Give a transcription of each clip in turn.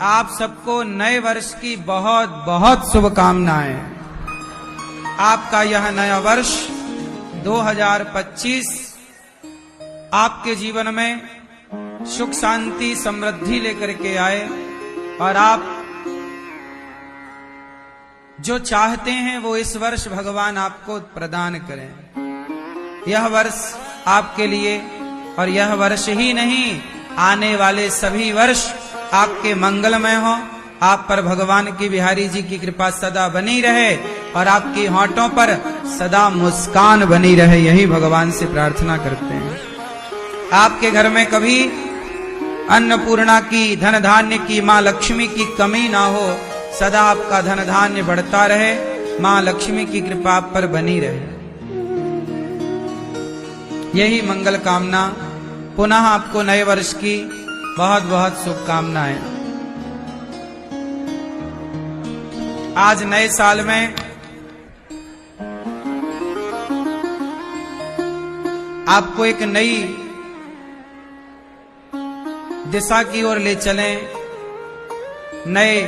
आप सबको नए वर्ष की बहुत बहुत शुभकामनाएं। आपका यह नया वर्ष 2025 आपके जीवन में सुख शांति समृद्धि लेकर के आए और आप जो चाहते हैं वो इस वर्ष भगवान आपको प्रदान करें। यह वर्ष आपके लिए और यह वर्ष ही नहीं, आने वाले सभी वर्ष आपके मंगलमय हो। आप पर भगवान की बिहारी जी की कृपा सदा बनी रहे और आपकी होंठों पर सदा मुस्कान बनी रहे, यही भगवान से प्रार्थना करते हैं। आपके घर में कभी अन्नपूर्णा की, धन धान्य की, मां लक्ष्मी की कमी ना हो। सदा आपका धन धान्य बढ़ता रहे, मां लक्ष्मी की कृपा आप पर बनी रहे, यही मंगल कामना। पुनः आपको नए वर्ष की बहुत बहुत शुभकामनाएं। आज नए साल में आपको एक नई दिशा की ओर ले चलें, नए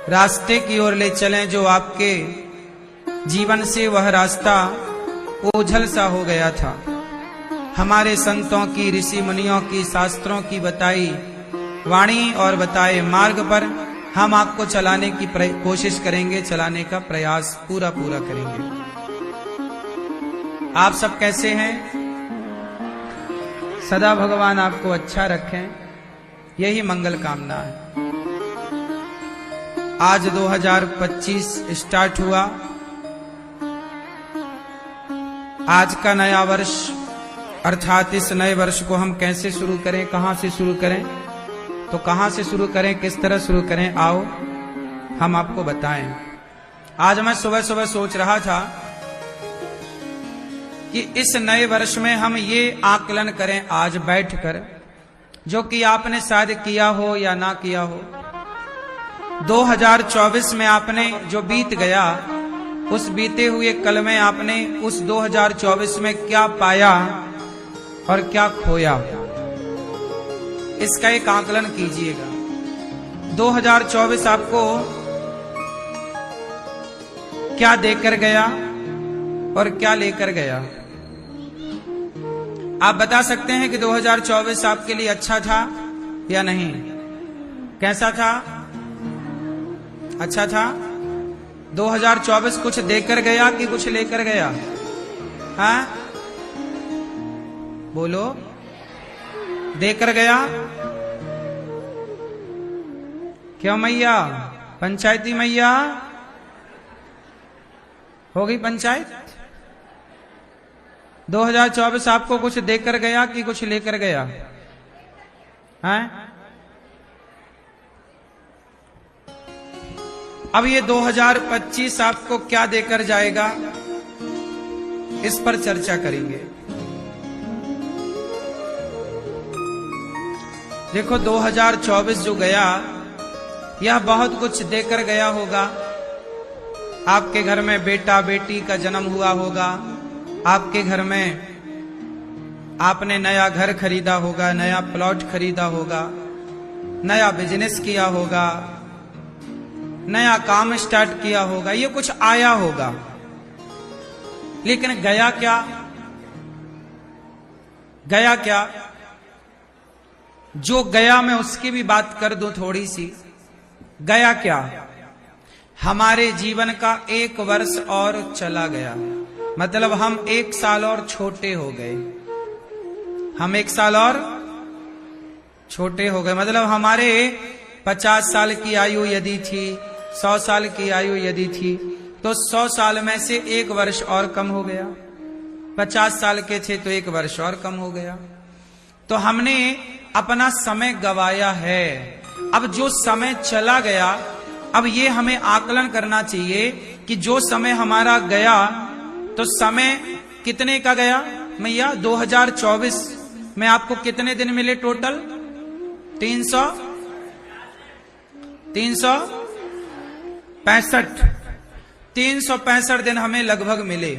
रास्ते की ओर ले चलें। जो आपके जीवन से वह रास्ता ओझल सा हो गया था, हमारे संतों की, ऋषि मुनियों की, शास्त्रों की बताई वाणी और बताए मार्ग पर हम आपको चलाने की कोशिश करेंगे, चलाने का प्रयास पूरा करेंगे। आप सब कैसे हैं? सदा भगवान आपको अच्छा रखें, यही मंगल कामना है। आज 2025 स्टार्ट हुआ। आज का नया वर्ष अर्थात इस नए वर्ष को हम कैसे शुरू करें, कहां से शुरू करें, तो कहां से शुरू करें, किस तरह शुरू करें, आओ हम आपको बताएं। आज मैं सुबह सुबह सोच रहा था कि इस नए वर्ष में हम ये आकलन करें आज बैठकर, जो कि आपने शायद किया हो या ना किया हो। 2024 में आपने जो बीत गया, उस बीते हुए कल में आपने उस 2024 में क्या पाया और क्या खोया, इसका एक आकलन कीजिएगा। 2024 आपको क्या देकर गया और क्या लेकर गया? आप बता सकते हैं कि 2024 आपके लिए अच्छा था या नहीं? कैसा था? अच्छा था। 2024 कुछ देकर गया कि कुछ लेकर गया? हाँ बोलो। देकर गया। क्यों मैया? पंचायती मैया हो गई पंचायत। 2024 आपको कुछ देकर गया कि कुछ लेकर गया? हैं? अब ये 2025 आपको क्या देकर जाएगा, इस पर चर्चा करेंगे। देखो 2024 जो गया, यह बहुत कुछ देकर गया होगा। आपके घर में बेटा बेटी का जन्म हुआ होगा, आपके घर में आपने नया घर खरीदा होगा, नया प्लॉट खरीदा होगा, नया बिजनेस किया होगा, नया काम स्टार्ट किया होगा, ये कुछ आया होगा। लेकिन गया क्या? गया क्या? जो गया मैं उसकी भी बात कर दूं थोड़ी सी। गया क्या? हमारे जीवन का एक वर्ष और चला गया, मतलब हम एक साल और छोटे हो गए। हम एक साल और छोटे हो गए, मतलब हमारे 50 साल की आयु यदि थी, 100 साल की आयु यदि थी, तो 100 साल में से एक वर्ष और कम हो गया। 50 साल के थे तो एक वर्ष और कम हो गया। तो हमने अपना समय गवाया है। अब जो समय चला गया, अब ये हमें आकलन करना चाहिए कि जो समय हमारा गया, तो समय कितने का गया मैया? 2024 में आपको कितने दिन मिले टोटल? 365 दिन हमें लगभग मिले।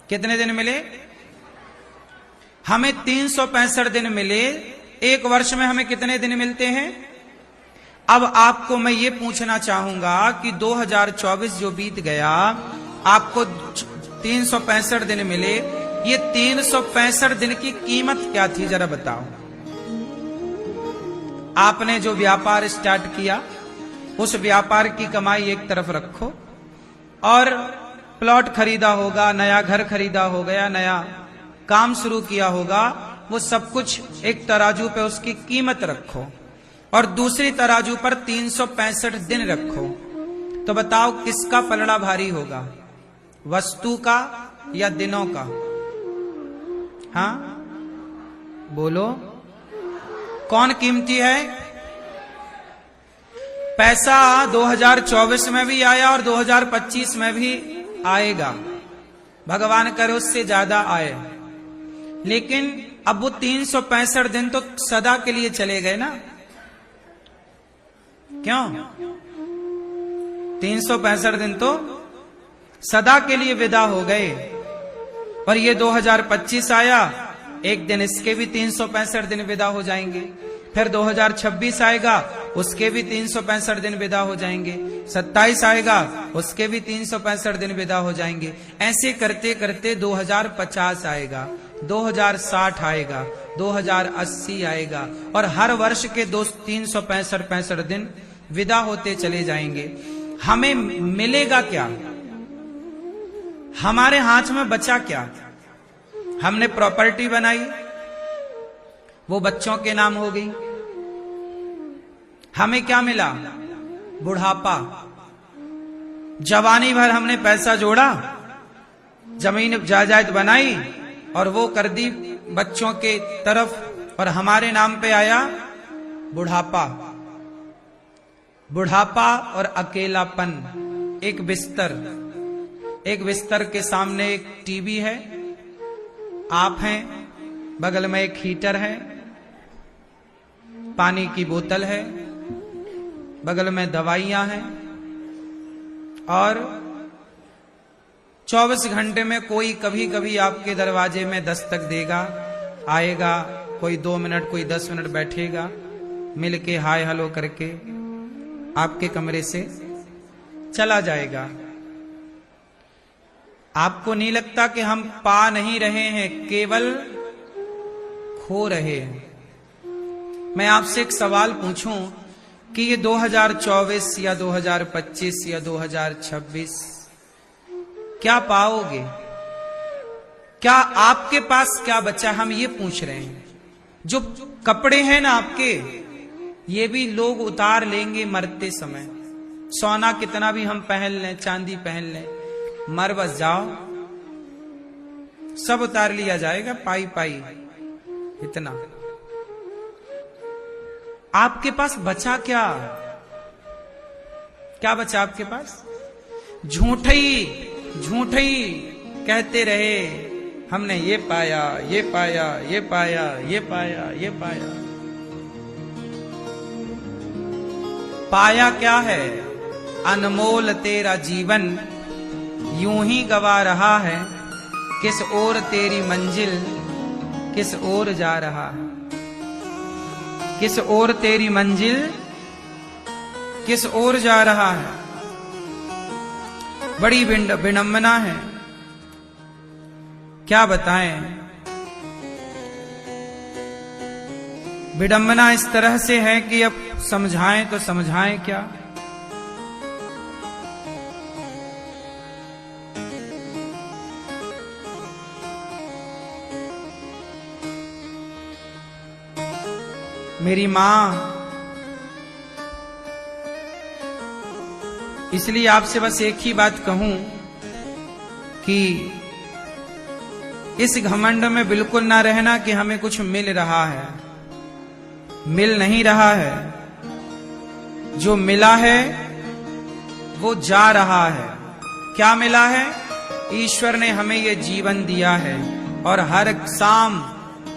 कितने दिन मिले? हमें 365 दिन मिले। एक वर्ष में हमें कितने दिन मिलते हैं? अब आपको मैं ये पूछना चाहूंगा कि 2024 जो बीत गया, आपको 365 दिन मिले, ये 365 दिन की कीमत क्या थी जरा बताओ। आपने जो व्यापार स्टार्ट किया, उस व्यापार की कमाई एक तरफ रखो, और प्लॉट खरीदा होगा, नया घर खरीदा हो गया, नया काम शुरू किया होगा, वो सब कुछ एक तराजू पे उसकी कीमत रखो, और दूसरी तराजू पर 365 दिन रखो। तो बताओ किसका पलड़ा भारी होगा, वस्तु का या दिनों का? हाँ बोलो, कौन कीमती है? पैसा 2024 में भी आया और 2025 में भी आएगा, भगवान करे उससे ज्यादा आए, लेकिन अब वो 365 दिन तो सदा के लिए चले गए ना। क्यों? 365 दिन तो सदा के लिए विदा हो गए, और ये 2025 आया, एक दिन इसके भी 365 दिन विदा हो जाएंगे, फिर 2026 आएगा, उसके भी 365 दिन विदा हो जाएंगे, 27 आएगा, उसके भी 365 दिन विदा हो जाएंगे। ऐसे करते करते 2050 आएगा, 2060 आएगा, 2080 आएगा, और हर वर्ष के 365 दिन विदा होते चले जाएंगे। हमें मिलेगा क्या? हमारे हाथ में बचा क्या? हमने प्रॉपर्टी बनाई, वो बच्चों के नाम हो गई। हमें क्या मिला? बुढ़ापा। जवानी भर हमने पैसा जोड़ा, जमीन जायदाद बनाई, और वो कर दी बच्चों के तरफ, और हमारे नाम पे आया बुढ़ापा। बुढ़ापा और अकेलापन। एक बिस्तर के सामने एक टीवी है, आप हैं, बगल में एक हीटर है, पानी की बोतल है, बगल में दवाइयां हैं, और 24 घंटे में कोई कभी कभी आपके दरवाजे में दस्तक देगा, आएगा, कोई 2 मिनट, कोई 10 मिनट बैठेगा, मिलके हाय हेलो करके आपके कमरे से चला जाएगा। आपको नहीं लगता कि हम पा नहीं रहे हैं, केवल खो रहे हैं? मैं आपसे एक सवाल पूछूं कि ये 2024 या 2025 या 2026 क्या पाओगे? क्या आपके पास क्या बचा? हम ये पूछ रहे हैं। जो कपड़े हैं ना आपके, ये भी लोग उतार लेंगे मरते समय। सोना कितना भी हम पहन लें, चांदी पहन लें, मर बस जाओ, सब उतार लिया जाएगा, पाई पाई इतना। आपके पास बचा क्या? क्या बचा आपके पास? झूठी कहते रहे, हमने ये पाया, ये पाया, ये पाया, ये पाया, ये पाया। पाया क्या है? अनमोल तेरा जीवन यूं ही गवा रहा है, किस ओर तेरी मंजिल, किस ओर जा रहा है? किस ओर तेरी मंजिल, किस ओर जा रहा है? बड़ी विडंबना है, क्या बताएं। विडंबना इस तरह से है कि अब समझाएं तो समझाएं क्या। मेरी मां, इसलिए आपसे बस एक ही बात कहूं कि इस घमंड में बिल्कुल ना रहना कि हमें कुछ मिल रहा है। मिल नहीं रहा है, जो मिला है वो जा रहा है। क्या मिला है? ईश्वर ने हमें ये जीवन दिया है, और हर शाम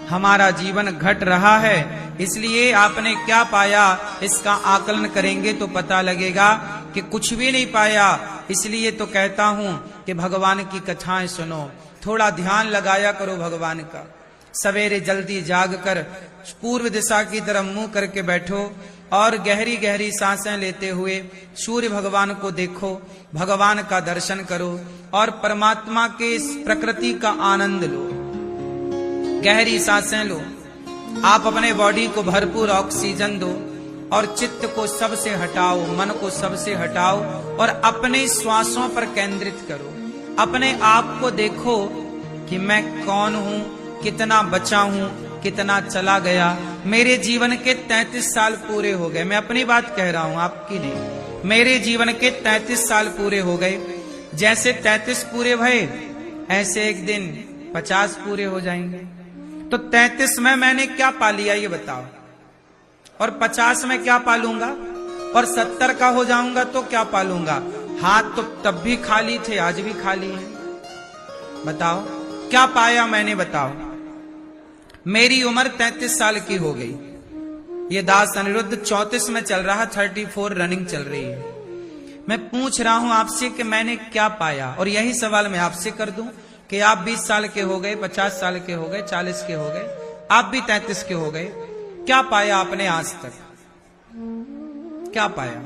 हमारा जीवन घट रहा है। इसलिए आपने क्या पाया, इसका आकलन करेंगे तो पता लगेगा कि कुछ भी नहीं पाया। इसलिए तो कहता हूं कि भगवान की कथाएं सुनो, थोड़ा ध्यान लगाया करो भगवान का। सवेरे जल्दी जाग कर पूर्व दिशा की तरफ मुंह करके बैठो और गहरी गहरी सांसें लेते हुए सूर्य भगवान को देखो, भगवान का दर्शन करो और परमात्मा के इस प्रकृति का आनंद लो। गहरी सांसें लो, आप अपने बॉडी को भरपूर ऑक्सीजन दो और चित्त को सबसे हटाओ, मन को सबसे हटाओ और अपने श्वासों पर केंद्रित करो। अपने आप को देखो कि मैं कौन हूं, कितना बचा हूं, कितना चला गया। मेरे जीवन के 33 साल पूरे हो गए। मैं अपनी बात कह रहा हूं, आपकी नहीं। मेरे जीवन के 33 साल पूरे हो गए। जैसे 33 पूरे भये ऐसे एक दिन 50 पूरे हो जाएंगे। तो 33 में मैंने क्या पा लिया ये बताओ, और 50 में क्या पालूंगा, और 70 का हो जाऊंगा तो क्या पालूंगा। हाथ तो तब भी खाली थे, आज भी खाली है। बताओ क्या पाया मैंने, बताओ। मेरी उम्र 33 साल की हो गई। ये दास अनिरुद्ध 34 में चल रहा, 34 रनिंग चल रही है। मैं पूछ रहा हूं आपसे कि मैंने क्या पाया, और यही सवाल मैं आपसे कर दूं कि आप 20 साल के हो गए, 50 साल के हो गए, 40 के हो गए, आप भी 33 के हो गए। क्या पाया आपने आज तक, क्या पाया?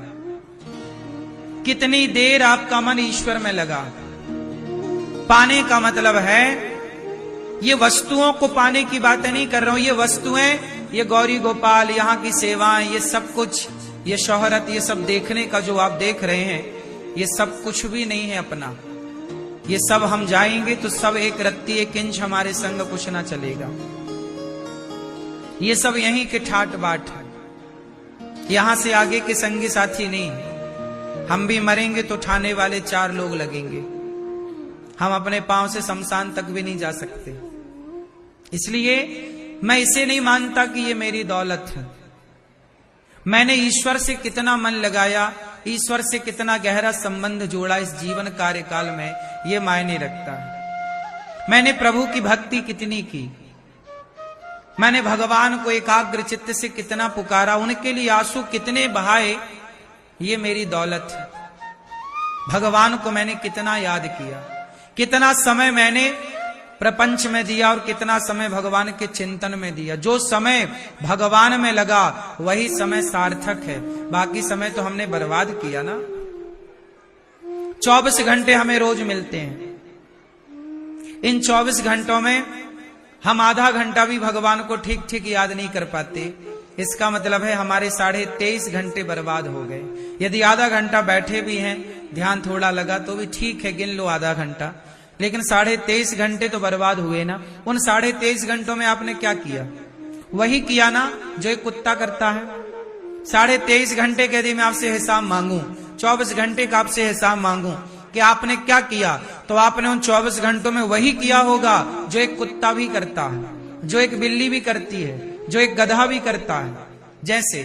कितनी देर आपका मन ईश्वर में लगा? पाने का मतलब है, ये वस्तुओं को पाने की बातें नहीं कर रहा हूं। ये वस्तुएं, ये गौरी गोपाल, यहाँ की सेवाएं, ये सब कुछ, ये शोहरत, ये सब देखने का जो आप देख रहे हैं, ये सब कुछ भी नहीं है अपना। ये सब हम जाएंगे तो सब एक रत्ती एक इंच हमारे संग कुछ ना चलेगा। ये सब यहीं के ठाट बाट है, यहां से आगे के संगी साथी नहीं। हम भी मरेंगे तो ठाने वाले 4 लोग लगेंगे। हम अपने पांव से शमशान तक भी नहीं जा सकते। इसलिए मैं इसे नहीं मानता कि ये मेरी दौलत है। मैंने ईश्वर से कितना मन लगाया, ईश्वर से कितना गहरा संबंध जोड़ा इस जीवन कार्यकाल में, ये मायने रखता है। मैंने प्रभु की भक्ति कितनी की, मैंने भगवान को एकाग्र चित्त से कितना पुकारा, उनके लिए आंसू कितने बहाए, ये मेरी दौलत है। भगवान को मैंने कितना याद किया, कितना समय मैंने प्रपंच में दिया और कितना समय भगवान के चिंतन में दिया। जो समय भगवान में लगा वही समय सार्थक है, बाकी समय तो हमने बर्बाद किया ना। 24 घंटे हमें रोज मिलते हैं। इन 24 घंटों में हम आधा घंटा भी भगवान को ठीक ठीक याद नहीं कर पाते। इसका मतलब है हमारे 23.5 घंटे बर्बाद हो गए। यदि आधा घंटा बैठे भी हैं, ध्यान थोड़ा लगा तो भी ठीक है, गिन लो आधा घंटा, लेकिन 23.5 घंटे तो बर्बाद हुए ना। उन 23.5 घंटों में आपने क्या किया? वही किया ना जो एक कुत्ता करता है। 23.5 घंटे के यदि मैं आपसे हिसाब मांगू, 24 घंटे का आपसे हिसाब मांगू कि आपने क्या किया, तो आपने उन 24 घंटों में वही किया होगा जो एक कुत्ता भी करता है, जो एक बिल्ली भी करती है, जो एक गधा भी करता है। जैसे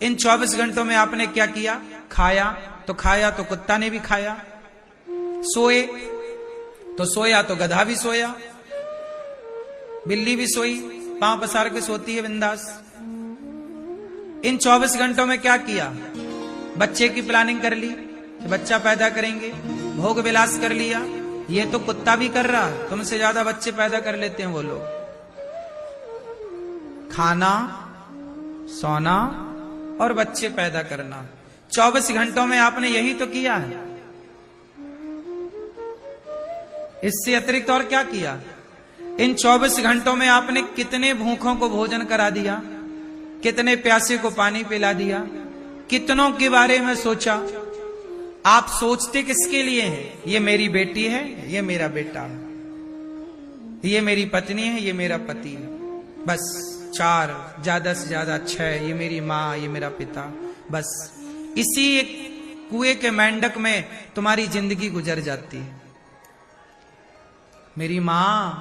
इन 24 घंटों में आपने क्या किया? खाया तो कुत्ता ने भी खाया, सोए तो सोया तो गधा भी सोया, बिल्ली भी सोई, पांव पसार के सोती है बिंदास। इन 24 घंटों में क्या किया? बच्चे की प्लानिंग कर ली कि बच्चा पैदा करेंगे, भोग विलास कर लिया। ये तो कुत्ता भी कर रहा, तुमसे ज्यादा बच्चे पैदा कर लेते हैं वो लोग। खाना, सोना और बच्चे पैदा करना, 24 घंटों में आपने यही तो किया है। इससे अतिरिक्त और क्या किया? इन 24 घंटों में आपने कितने भूखों को भोजन करा दिया, कितने प्यासे को पानी पिला दिया, कितनों के बारे में सोचा। आप सोचते किसके लिए हैं? ये मेरी बेटी है, ये मेरा बेटा है, ये मेरी पत्नी है, ये मेरा पति है, बस 4, ज्यादा से ज्यादा 6, ये मेरी माँ, ये मेरा पिता। बस इसी एक कुएं के मेंढक में तुम्हारी जिंदगी गुजर जाती है। मेरी मां,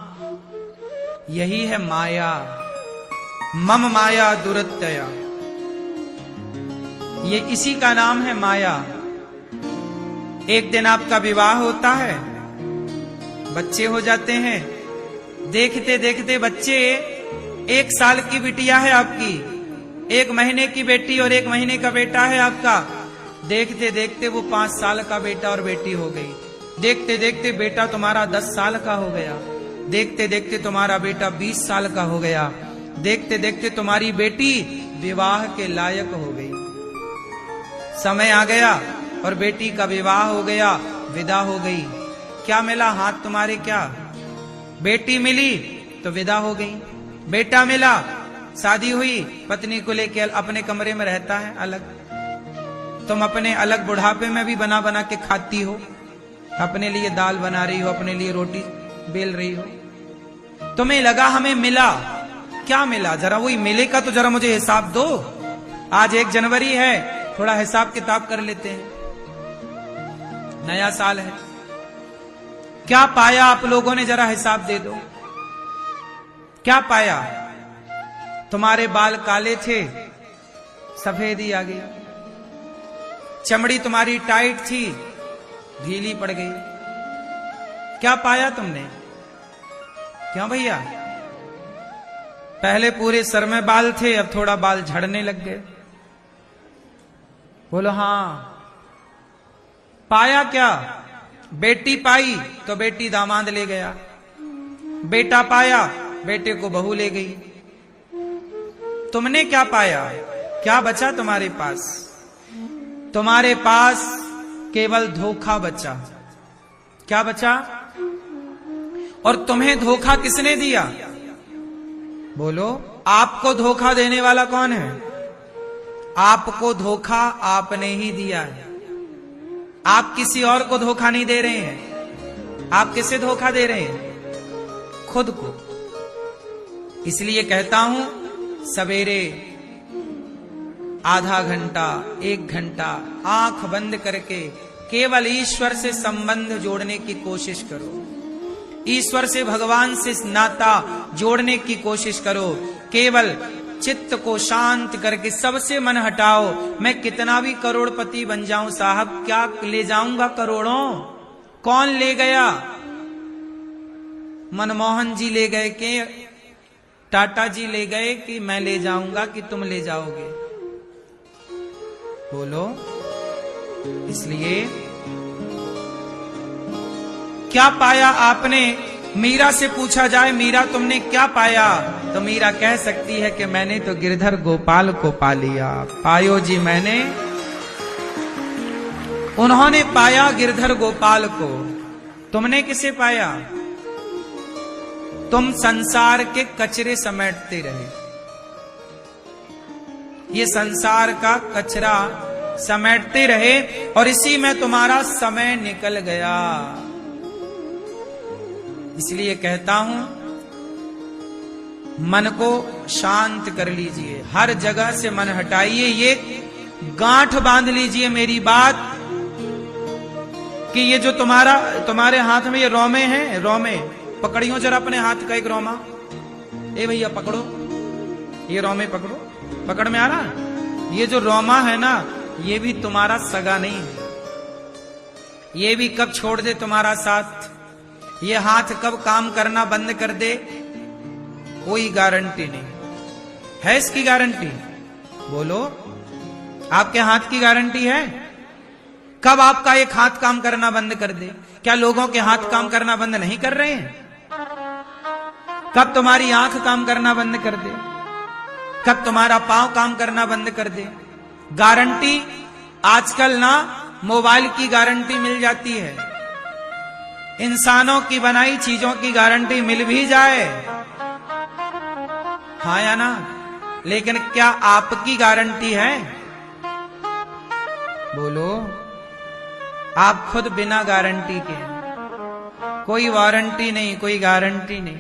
यही है माया। मम माया दुरत्यया, ये इसी का नाम है माया। एक दिन आपका विवाह होता है, बच्चे हो जाते हैं, देखते देखते बच्चे, 1 साल की बिटिया है आपकी, 1 महीने की बेटी और 1 महीने का बेटा है आपका। देखते देखते वो 5 साल का बेटा और बेटी हो गई। देखते देखते बेटा तुम्हारा 10 साल का हो गया। देखते देखते तुम्हारा बेटा 20 साल का हो गया। देखते देखते तुम्हारी बेटी विवाह के लायक हो गई। समय आ गया और बेटी का विवाह हो गया, विदा हो गई। क्या मिला हाथ तुम्हारे? क्या बेटी मिली तो विदा हो गई, बेटा मिला, शादी हुई, पत्नी को लेके अपने कमरे में रहता है अलग। तुम अपने अलग बुढ़ापे में भी बना बना के खाती हो, अपने लिए दाल बना रही हो, अपने लिए रोटी बेल रही हो। तुम्हें लगा हमें मिला, क्या मिला? जरा वही मिले का तो जरा मुझे हिसाब दो। आज 1 जनवरी है, थोड़ा हिसाब किताब कर लेते हैं, नया साल है। क्या पाया आप लोगों ने? जरा हिसाब दे दो। क्या पाया? तुम्हारे बाल काले थे, सफेदी आ गई। चमड़ी तुम्हारी टाइट थी, ढीली पड़ गई। क्या पाया तुमने? क्यों भैया? पहले पूरे सर में बाल थे, अब थोड़ा बाल झड़ने लग गए। बोलो हाँ। पाया क्या? बेटी पाई तो बेटी दामाद ले गया, बेटा पाया बेटे को बहू ले गई। तुमने क्या पाया? क्या बचा तुम्हारे पास? तुम्हारे पास केवल धोखा बचा। क्या बचा? और तुम्हें धोखा किसने दिया? बोलो। आपको धोखा देने वाला कौन है? आपको धोखा आपने ही दिया है। आप किसी और को धोखा नहीं दे रहे हैं। आप किसे धोखा दे रहे हैं? खुद को। इसलिए कहता हूं, सवेरे आधा घंटा 1 घंटा आंख बंद करके केवल ईश्वर से संबंध जोड़ने की कोशिश करो। ईश्वर से, भगवान से नाता जोड़ने की कोशिश करो। केवल चित्त को शांत करके सबसे मन हटाओ। मैं कितना भी करोड़पति बन जाऊं साहब, क्या ले जाऊंगा करोड़ों? कौन ले गया? मनमोहन जी ले गए कि टाटा जी ले गए कि मैं ले जाऊंगा कि तुम ले जाओगे? बोलो। इसलिए क्या पाया आपने? मीरा से पूछा जाए, मीरा तुमने क्या पाया? तो मीरा कह सकती है कि मैंने तो गिरधर गोपाल को पा लिया। पायो जी मैंने। उन्होंने पाया गिरधर गोपाल को। तुमने किसे पाया? तुम संसार के कचरे समेटते रहे। ये संसार का कचरा समेटते रहे और इसी में तुम्हारा समय निकल गया। इसलिए कहता हूं, मन को शांत कर लीजिए, हर जगह से मन हटाइए। ये गांठ बांध लीजिए मेरी बात कि ये जो तुम्हारे हाथ में ये रोमे हैं, रोमे पकड़ियो जरा अपने हाथ का एक रोमा। ए भैया पकड़ो, ये रोमे पकड़ो। पकड़ में आ रहा? ये जो रोमा है ना, ये भी तुम्हारा सगा नहीं है। ये भी कब छोड़ दे तुम्हारा साथ, ये हाथ कब काम करना बंद कर दे, कोई गारंटी नहीं है। इसकी गारंटी? बोलो। आपके हाथ की गारंटी है? कब आपका एक हाथ काम करना बंद कर दे? क्या लोगों के हाथ काम करना बंद नहीं कर रहे हैं? कब तुम्हारी आंख काम करना बंद कर दे? कब तुम्हारा पांव काम करना बंद कर दे? गारंटी आजकल ना मोबाइल की गारंटी मिल जाती है। इंसानों की बनाई चीजों की गारंटी मिल भी जाए, हाँ या ना? लेकिन क्या आपकी गारंटी है? बोलो। आप खुद बिना गारंटी के, कोई वारंटी नहीं, कोई गारंटी नहीं।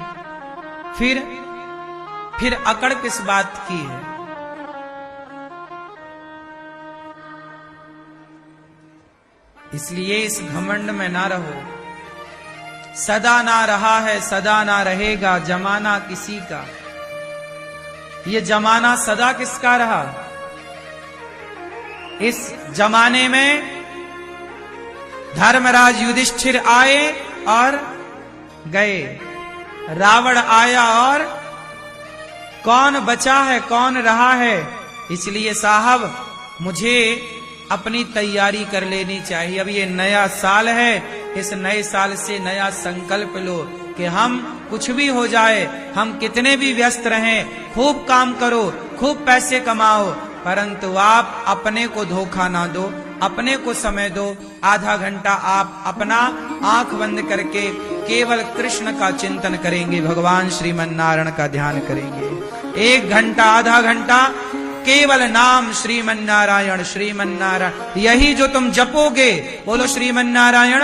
फिर अकड़ किस बात की है? इसलिए इस घमंड में ना रहो। सदा ना रहा है, सदा ना रहेगा जमाना किसी का। ये जमाना सदा किसका रहा? इस जमाने में धर्मराज युधिष्ठिर आए और गए, रावण आया और कौन बचा है, कौन रहा है? इसलिए साहब मुझे अपनी तैयारी कर लेनी चाहिए। अब ये नया साल है, इस नए साल से नया संकल्प लो कि हम कुछ भी हो जाए, हम कितने भी व्यस्त रहें, खूब काम करो, खूब पैसे कमाओ, परंतु आप अपने को धोखा ना दो, अपने को समय दो। आधा घंटा आप अपना आंख बंद करके केवल कृष्ण का चिंतन करेंगे, भगवान श्रीमन नारायण का ध्यान करेंगे। 1 घंटा, आधा घंटा केवल नाम श्रीमन नारायण, श्रीमन नारायण। यही जो तुम जपोगे, बोलो श्रीमन नारायण,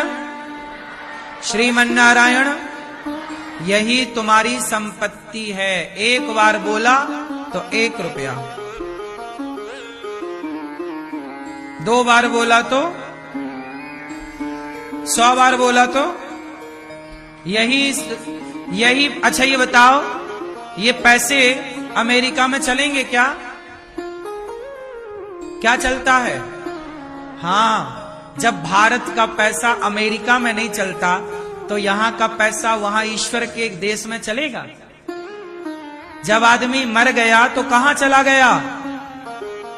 श्रीमन नारायण, यही तुम्हारी संपत्ति है। 1 बार बोला तो 1 रुपया, 2 बार बोला तो 100 बार बोला तो यही। अच्छा ये बताओ, ये पैसे अमेरिका में चलेंगे क्या? क्या चलता है? हाँ, जब भारत का पैसा अमेरिका में नहीं चलता तो यहां का पैसा वहां ईश्वर के एक देश में चलेगा। जब आदमी मर गया तो कहां चला गया?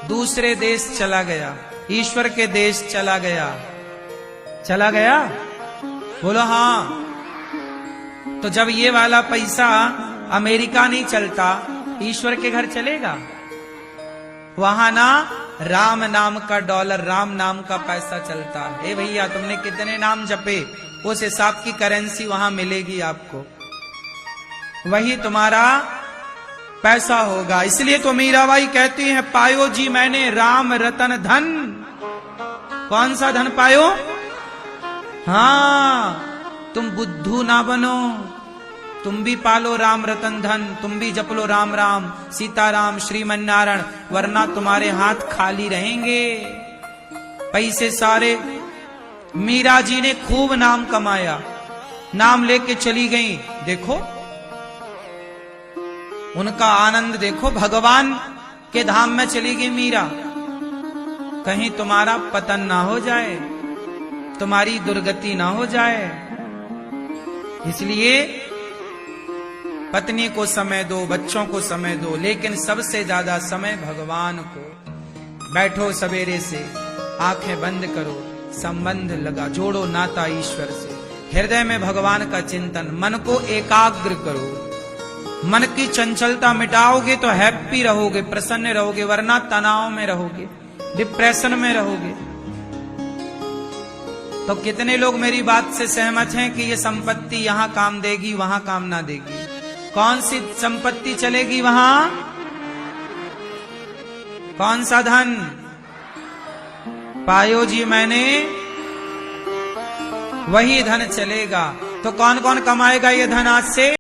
दूसरे देश चला गया, ईश्वर के देश चला गया। चला गया? बोलो हाँ। तो जब ये वाला पैसा अमेरिका नहीं चलता, ईश्वर के घर चलेगा? वहां ना राम नाम का डॉलर, राम नाम का पैसा चलता है। भैया तुमने कितने नाम जपे, उस हिसाब की करेंसी वहां मिलेगी आपको, वही तुम्हारा पैसा होगा। इसलिए तो मीराबाई कहती हैं, पायो जी मैंने राम रतन धन। कौन सा धन पायो? हाँ, तुम बुद्धू ना बनो, तुम भी पालो राम रतन धन, तुम भी जप लो राम राम सीताराम श्रीमन नारायण, वरना तुम्हारे हाथ खाली रहेंगे। पैसे सारे, मीरा जी ने खूब नाम कमाया, नाम लेके चली गई। देखो उनका आनंद देखो, भगवान के धाम में चली गई मीरा। कहीं तुम्हारा पतन ना हो जाए, तुम्हारी दुर्गति ना हो जाए। इसलिए पत्नी को समय दो, बच्चों को समय दो, लेकिन सबसे ज्यादा समय भगवान को। बैठो सवेरे से, आंखें बंद करो, संबंध लगा, जोड़ो नाता ईश्वर से। हृदय में भगवान का चिंतन, मन को एकाग्र करो। मन की चंचलता मिटाओगे तो हैप्पी रहोगे, प्रसन्न रहोगे, वरना तनाव में रहोगे, डिप्रेशन में रहोगे। तो कितने लोग मेरी बात से सहमत हैं कि ये संपत्ति यहां काम देगी, वहां काम ना देगी? कौन सी संपत्ति चलेगी वहां? कौन सा धन पायो जी मैंने, वही धन चलेगा। तो कौन कौन कमाएगा ये धन आज से?